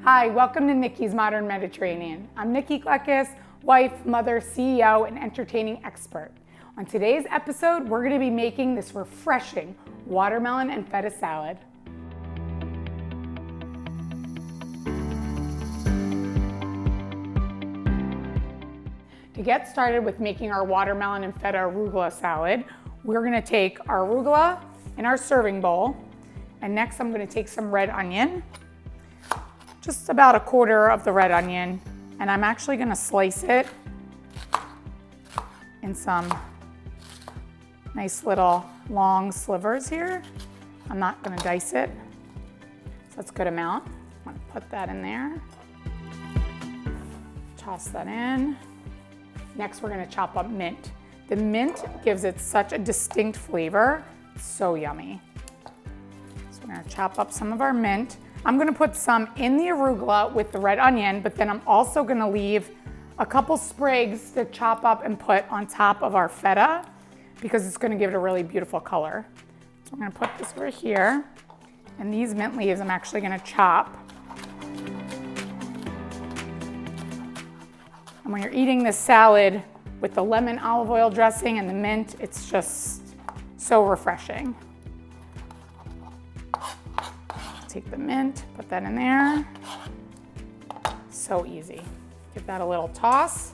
Hi, welcome to Nikki's Modern Mediterranean. I'm Nikki Kleckis, wife, mother, CEO, and entertaining expert. On today's episode, we're going to be making this refreshing watermelon and feta salad. To get started with making our watermelon and feta arugula salad, we're going to take our arugula in our serving bowl, and next I'm going to take some red onion, just about a quarter of the red onion, and I'm actually going to slice it in some nice little long slivers here. I'm not going to dice it, so that's a good amount. I'm going to put that in there, toss that in. Next, we're going to chop up mint. The mint gives it such a distinct flavor. It's so yummy. So we're going to chop up some of our mint. I'm going to put some in the arugula with the red onion, but then I'm also going to leave a couple sprigs to chop up and put on top of our feta because it's going to give it a really beautiful color. So I'm going to put this over here, and these mint leaves I'm actually going to chop. And when you're eating this salad with the lemon olive oil dressing and the mint, it's just so refreshing. Take the mint, put that in there. So easy. Give that a little toss.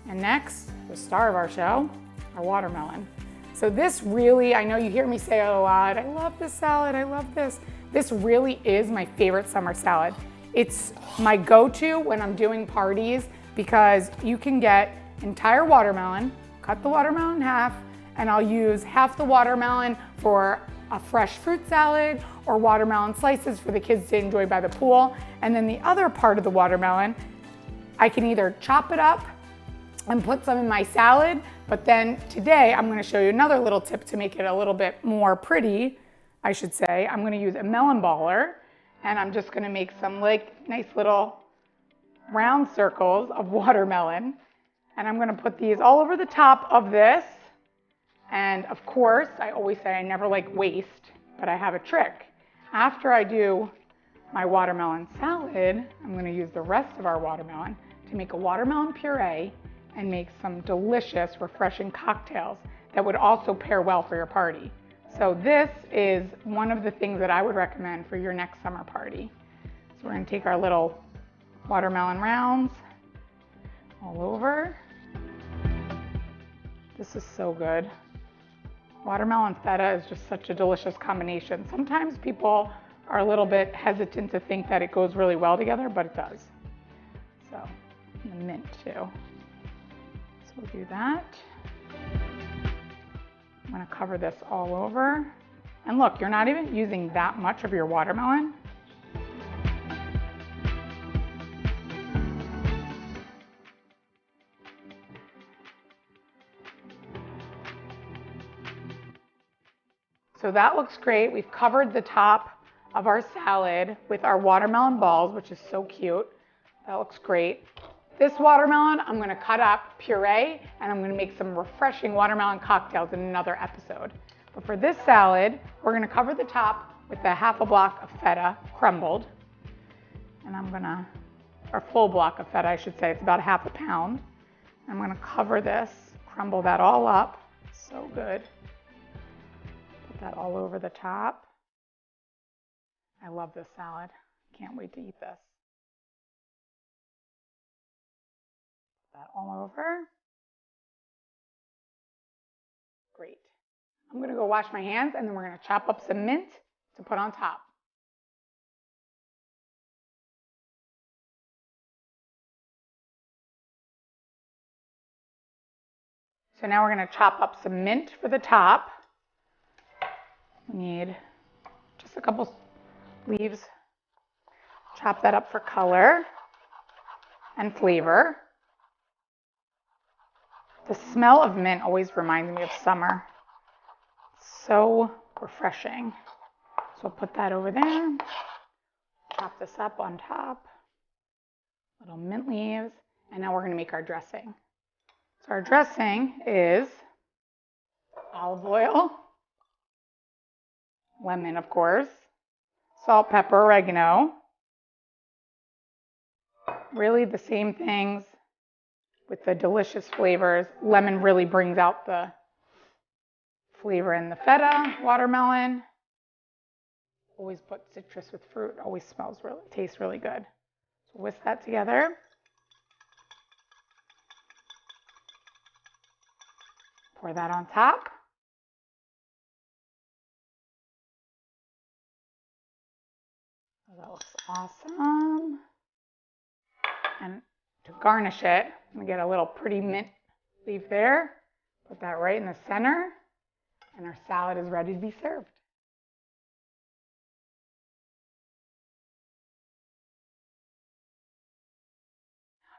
And next, the star of our show, our watermelon. So this really, I know you hear me say it a lot, I love this salad, I love this. This really is my favorite summer salad. It's my go-to when I'm doing parties because you can get entire watermelon, cut the watermelon in half, and I'll use half the watermelon for a fresh fruit salad or watermelon slices for the kids to enjoy by the pool. And then the other part of the watermelon, I can either chop it up and put some in my salad, but then today I'm gonna show you another little tip to make it a little bit more pretty, I should say. I'm gonna use a melon baller, and I'm just gonna make some nice little round circles of watermelon. And I'm gonna put these all over the top of this. And of course, I always say I never like waste, but I have a trick. After I do my watermelon salad, I'm gonna use the rest of our watermelon to make a watermelon puree and make some delicious, refreshing cocktails that would also pair well for your party. So this is one of the things that I would recommend for your next summer party. So we're gonna take our little watermelon rounds all over. This is so good. Watermelon feta is just such a delicious combination. Sometimes people are a little bit hesitant to think that it goes really well together, but it does. So, and the mint too. So we'll do that. I'm gonna cover this all over. And look, you're not even using that much of your watermelon. So that looks great. We've covered the top of our salad with our watermelon balls, which is so cute. That looks great. This watermelon, I'm gonna cut up, puree, and I'm gonna make some refreshing watermelon cocktails in another episode. But for this salad, we're gonna cover the top with a half a block of feta, crumbled. And or full block of feta, I should say. It's about half a pound. I'm gonna cover this, crumble that all up. So good. Put that all over the top. I love this salad. Can't wait to eat this. That all over. Great. I'm gonna go wash my hands and then we're gonna chop up some mint to put on top. So now we're gonna chop up some mint for the top. We need just a couple leaves. Chop that up for color and flavor. The smell of mint always reminds me of summer. So refreshing. So I'll put that over there. Chop this up on top. Little mint leaves. And now we're going to make our dressing. So our dressing is olive oil, lemon, of course, salt, pepper, oregano, really the same things with the delicious flavors. Lemon really brings out the flavor in the feta, watermelon. Always put citrus with fruit. Always tastes really good. So whisk that together. Pour that on top. That looks awesome. And to garnish it, I'm going to get a little pretty mint leaf there. Put that right in the center. And our salad is ready to be served.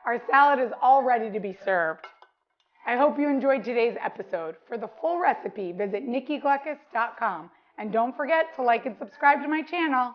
Our salad is all ready to be served. I hope you enjoyed today's episode. For the full recipe, visit nikkigleckis.com. And don't forget to like and subscribe to my channel.